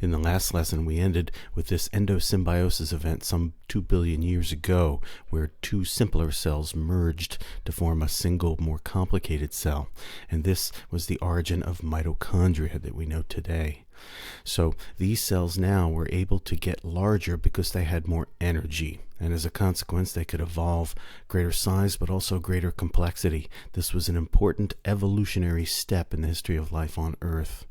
In the last lesson, we ended with this endosymbiosis event some 2 billion years ago, where two simpler cells merged to form a single, more complicated cell. And this was the origin of mitochondria that we know today. So these cells now were able to get larger because they had more energy. And as a consequence, they could evolve greater size, but also greater complexity. This was an important evolutionary step in the history of life on Earth.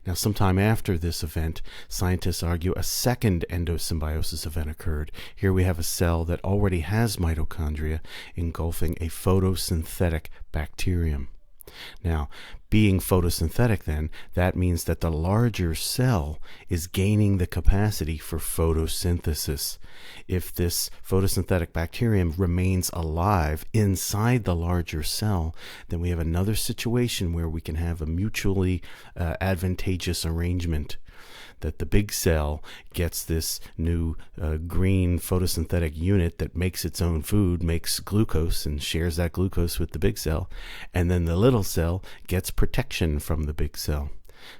Now, sometime after this event, scientists argue a second endosymbiosis event occurred. Here we have a cell that already has mitochondria engulfing a photosynthetic bacterium. Now, being photosynthetic then, that means that the larger cell is gaining the capacity for photosynthesis. If this photosynthetic bacterium remains alive inside the larger cell, then we have another situation where we can have a mutually advantageous arrangement. That the big cell gets this new green photosynthetic unit that makes its own food, makes glucose, and shares that glucose with the big cell. And then the little cell gets protection from the big cell.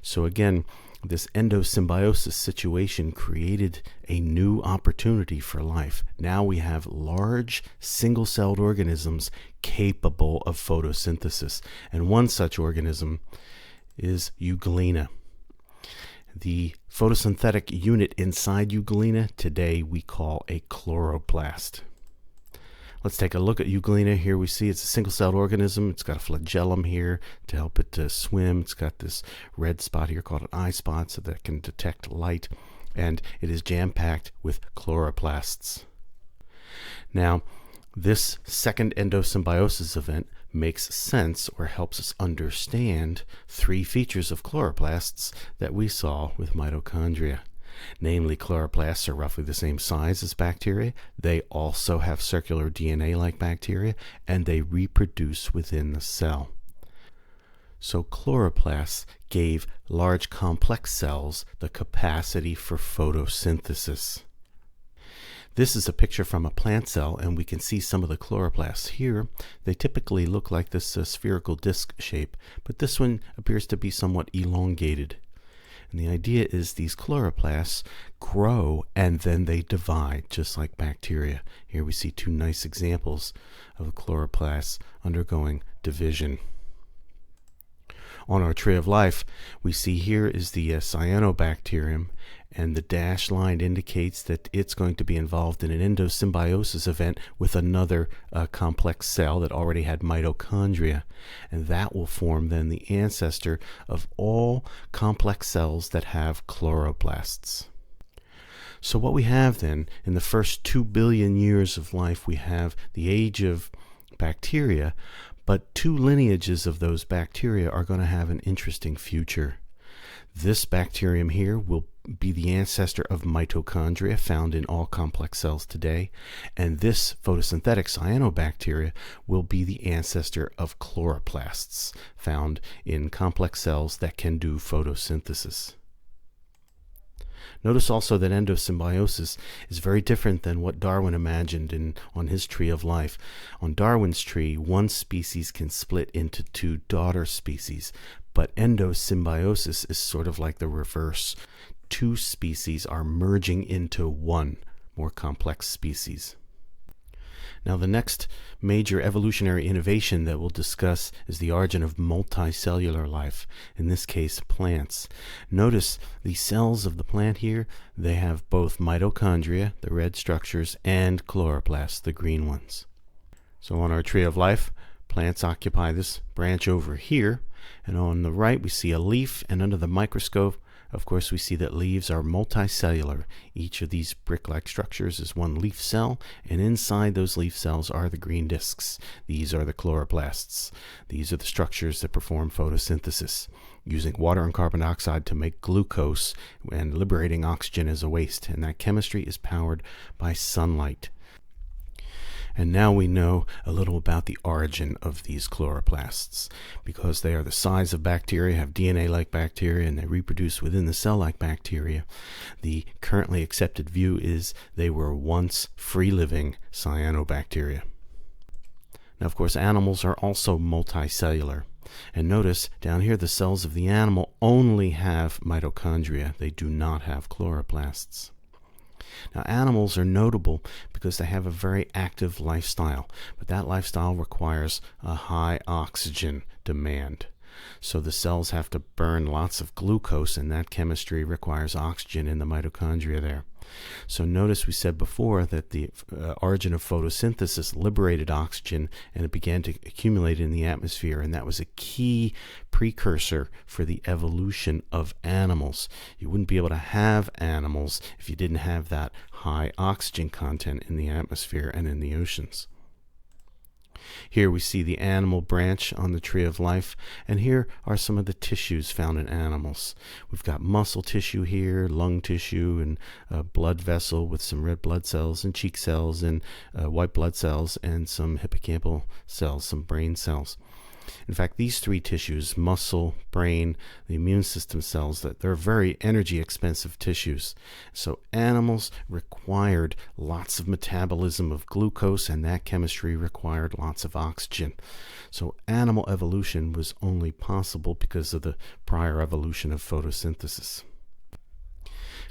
So again, this endosymbiosis situation created a new opportunity for life. Now we have large single-celled organisms capable of photosynthesis. And one such organism is Euglena. The photosynthetic unit inside Euglena today we call a chloroplast. Let's take a look at Euglena. Here we see it's a single-celled organism. It's got a flagellum here to help it swim. It's got this red spot here called an eye spot so that it can detect light. And it is jam-packed with chloroplasts. Now, this second endosymbiosis event makes sense or helps us understand three features of chloroplasts that we saw with mitochondria. Namely, chloroplasts are roughly the same size as bacteria. They also have circular DNA like bacteria, and they reproduce within the cell. So chloroplasts gave large complex cells the capacity for photosynthesis. This is a picture from a plant cell, and we can see some of the chloroplasts here. They typically look like this spherical disc shape, but this one appears to be somewhat elongated. And the idea is these chloroplasts grow and then they divide, just like bacteria. Here we see two nice examples of chloroplasts undergoing division. On our tree of life, we see here is the cyanobacterium, and the dashed line indicates that it's going to be involved in an endosymbiosis event with another complex cell that already had mitochondria. And that will form then the ancestor of all complex cells that have chloroplasts. So what we have then, in the first 2 billion years of life, we have the age of bacteria, but two lineages of those bacteria are going to have an interesting future. This bacterium here will be the ancestor of mitochondria found in all complex cells today, and this photosynthetic cyanobacteria will be the ancestor of chloroplasts found in complex cells that can do photosynthesis. Notice also that endosymbiosis is very different than what Darwin imagined on his tree of life. On Darwin's tree, one species can split into two daughter species, but endosymbiosis is sort of like the reverse. Two species are merging into one more complex species. Now, the next major evolutionary innovation that we'll discuss is the origin of multicellular life, in this case plants. Notice the cells of the plant here, they have both mitochondria, the red structures, and chloroplasts, the green ones. So on our tree of life, plants occupy this branch over here, and on the right we see a leaf, and under the microscope, of course, we see that leaves are multicellular. Each of these brick-like structures is one leaf cell, and inside those leaf cells are the green discs. These are the chloroplasts. These are the structures that perform photosynthesis, using water and carbon dioxide to make glucose and liberating oxygen as a waste. And that chemistry is powered by sunlight. And now we know a little about the origin of these chloroplasts. Because they are the size of bacteria, have DNA like bacteria, and they reproduce within the cell like bacteria, the currently accepted view is they were once free-living cyanobacteria. Now, of course, animals are also multicellular. And notice down here, the cells of the animal only have mitochondria. They do not have chloroplasts. Now, animals are notable because they have a very active lifestyle, but that lifestyle requires a high oxygen demand. So the cells have to burn lots of glucose, and that chemistry requires oxygen in the mitochondria there. So notice we said before that the origin of photosynthesis liberated oxygen and it began to accumulate in the atmosphere, and that was a key precursor for the evolution of animals. You wouldn't be able to have animals if you didn't have that high oxygen content in the atmosphere and in the oceans. Here we see the animal branch on the tree of life, and here are some of the tissues found in animals. We've got muscle tissue here, lung tissue, and a blood vessel with some red blood cells and cheek cells and white blood cells and some hippocampal cells, some brain cells. In fact, these three tissues, muscle, brain, the immune system cells, that they're very energy expensive tissues. So animals required lots of metabolism of glucose, and that chemistry required lots of oxygen. So animal evolution was only possible because of the prior evolution of photosynthesis.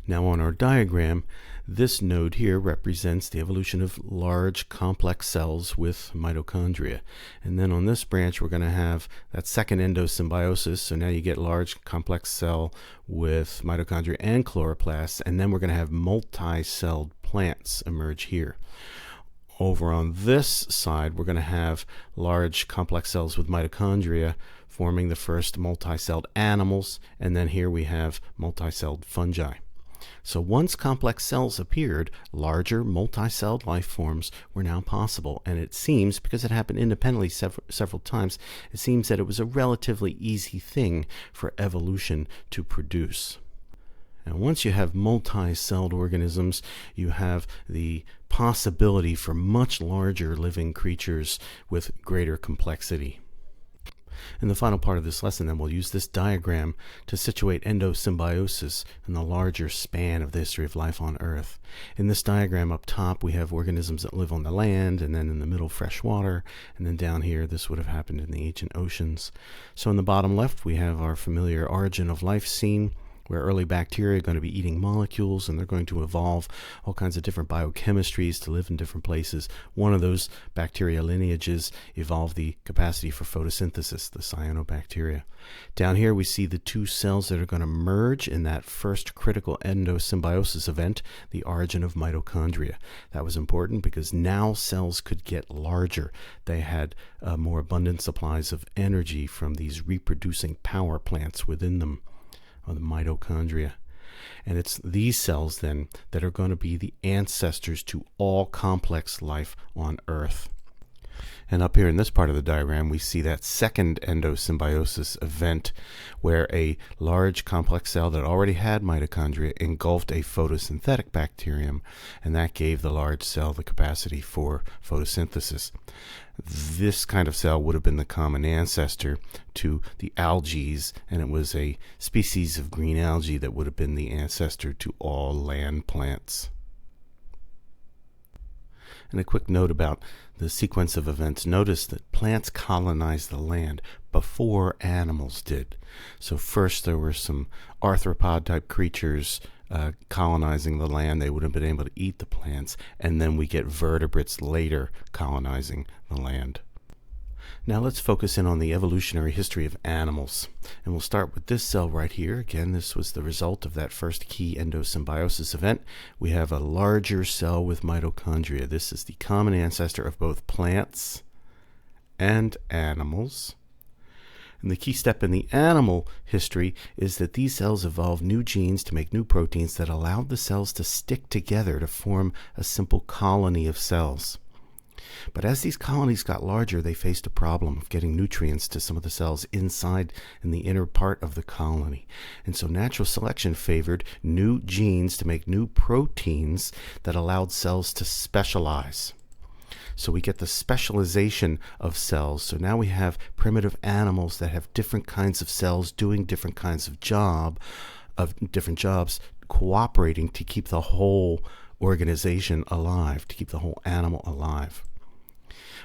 Now on our diagram, this node here represents the evolution of large complex cells with mitochondria. And then on this branch, we're going to have that second endosymbiosis. So now you get large complex cell with mitochondria and chloroplasts. And then we're going to have multi-celled plants emerge here. Over on this side, we're going to have large complex cells with mitochondria forming the first multi-celled animals. And then here we have multi-celled fungi. So once complex cells appeared, larger multi-celled life forms were now possible, and it seems, because it happened independently several times, it seems that it was a relatively easy thing for evolution to produce. And once you have multi-celled organisms, you have the possibility for much larger living creatures with greater complexity. In the final part of this lesson, then, we'll use this diagram to situate endosymbiosis in the larger span of the history of life on Earth. In this diagram up top, we have organisms that live on the land, and then in the middle, fresh water, and then down here, this would have happened in the ancient oceans. So in the bottom left, we have our familiar origin of life scene, where early bacteria are going to be eating molecules, and they're going to evolve all kinds of different biochemistries to live in different places. One of those bacteria lineages evolved the capacity for photosynthesis, the cyanobacteria. Down here we see the two cells that are going to merge in that first critical endosymbiosis event, the origin of mitochondria. That was important because now cells could get larger. They had more abundant supplies of energy from these reproducing power plants within them, or the mitochondria. And it's these cells then that are going to be the ancestors to all complex life on Earth. And up here in this part of the diagram, we see that second endosymbiosis event where a large complex cell that already had mitochondria engulfed a photosynthetic bacterium, and that gave the large cell the capacity for photosynthesis. This kind of cell would have been the common ancestor to the algae, and it was a species of green algae that would have been the ancestor to all land plants. And a quick note about the sequence of events. Notice that plants colonized the land before animals did. So first there were some arthropod-type creatures colonizing the land. They would have been able to eat the plants, and then we get vertebrates later colonizing the land. Now let's focus in on the evolutionary history of animals. And we'll start with this cell right here. Again, this was the result of that first key endosymbiosis event. We have a larger cell with mitochondria. This is the common ancestor of both plants and animals. And the key step in the animal history is that these cells evolved new genes to make new proteins that allowed the cells to stick together to form a simple colony of cells. But as these colonies got larger, they faced a problem of getting nutrients to some of the cells inside in the inner part of the colony. And so natural selection favored new genes to make new proteins that allowed cells to specialize. So we get the specialization of cells. So now we have primitive animals that have different kinds of cells doing different kinds of different jobs, cooperating to keep the whole organization alive, to keep the whole animal alive.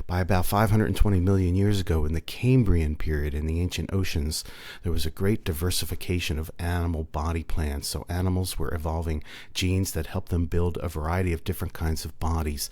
By about 520 million years ago, in the Cambrian period in the ancient oceans, there was a great diversification of animal body plans. So animals were evolving genes that helped them build a variety of different kinds of bodies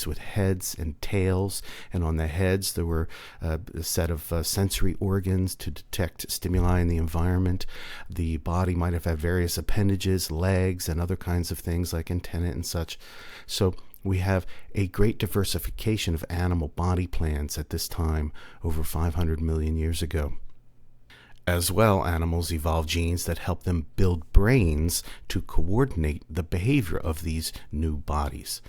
with heads and tails. And on the heads, there were a set of sensory organs to detect stimuli in the environment. The body might have had various appendages, legs, and other kinds of things like antennae and such. So we have a great diversification of animal body plans at this time, over 500 million years ago. As well, animals evolved genes that help them build brains to coordinate the behavior of these new bodies.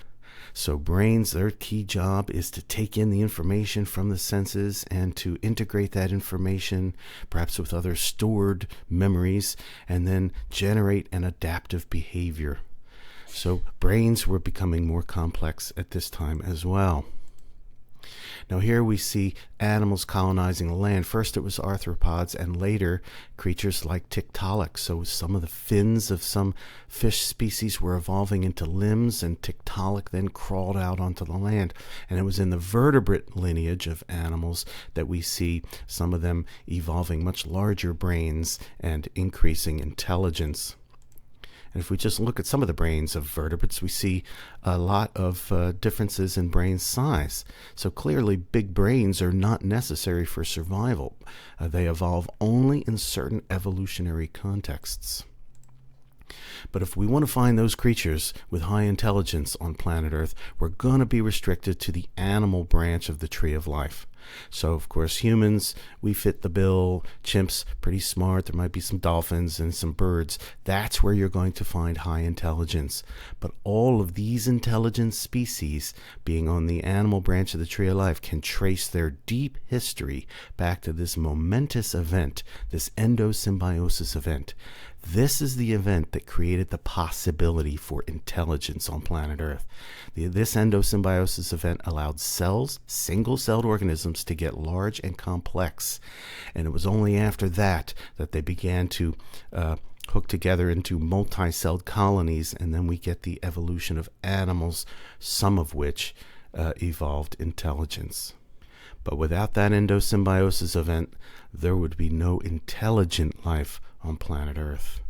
So brains, their key job is to take in the information from the senses and to integrate that information, perhaps with other stored memories, and then generate an adaptive behavior. So brains were becoming more complex at this time as well. Now here we see animals colonizing the land. First it was arthropods, and later creatures like Tiktaalik. So some of the fins of some fish species were evolving into limbs, and Tiktaalik then crawled out onto the land. And it was in the vertebrate lineage of animals that we see some of them evolving much larger brains and increasing intelligence. And if we just look at some of the brains of vertebrates, we see a lot of differences in brain size. So clearly, big brains are not necessary for survival. They evolve only in certain evolutionary contexts. But if we want to find those creatures with high intelligence on planet Earth, we're going to be restricted to the animal branch of the tree of life. So, of course, humans, we fit the bill. Chimps, pretty smart. There might be some dolphins and some birds. That's where you're going to find high intelligence. But all of these intelligent species, being on the animal branch of the tree of life, can trace their deep history back to this momentous event, this endosymbiosis event. This is the event that created the possibility for intelligence on planet Earth. This endosymbiosis event allowed cells, single-celled organisms, to get large and complex. And it was only after that that they began to hook together into multi-celled colonies, and then we get the evolution of animals, some of which evolved intelligence. But without that endosymbiosis event, there would be no intelligent life on planet Earth.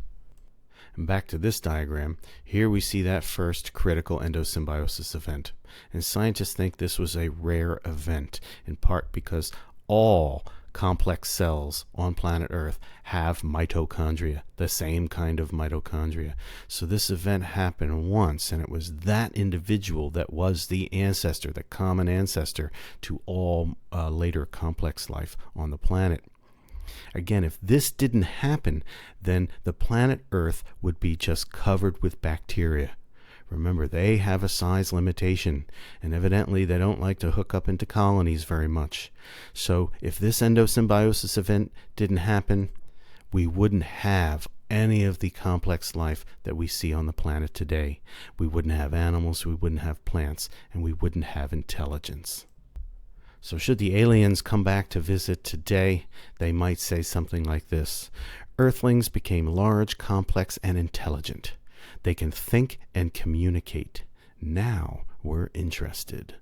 And back to this diagram, here we see that first critical endosymbiosis event. And scientists think this was a rare event, in part because all complex cells on planet Earth have mitochondria, the same kind of mitochondria. So this event happened once, and it was that individual that was the ancestor, the common ancestor to all later complex life on the planet. Again, if this didn't happen, then the planet Earth would be just covered with bacteria. Remember, they have a size limitation, and evidently they don't like to hook up into colonies very much. So if this endosymbiosis event didn't happen, we wouldn't have any of the complex life that we see on the planet today. We wouldn't have animals, we wouldn't have plants, and we wouldn't have intelligence. So should the aliens come back to visit today, they might say something like this: Earthlings became large, complex, and intelligent. They can think and communicate. Now we're interested.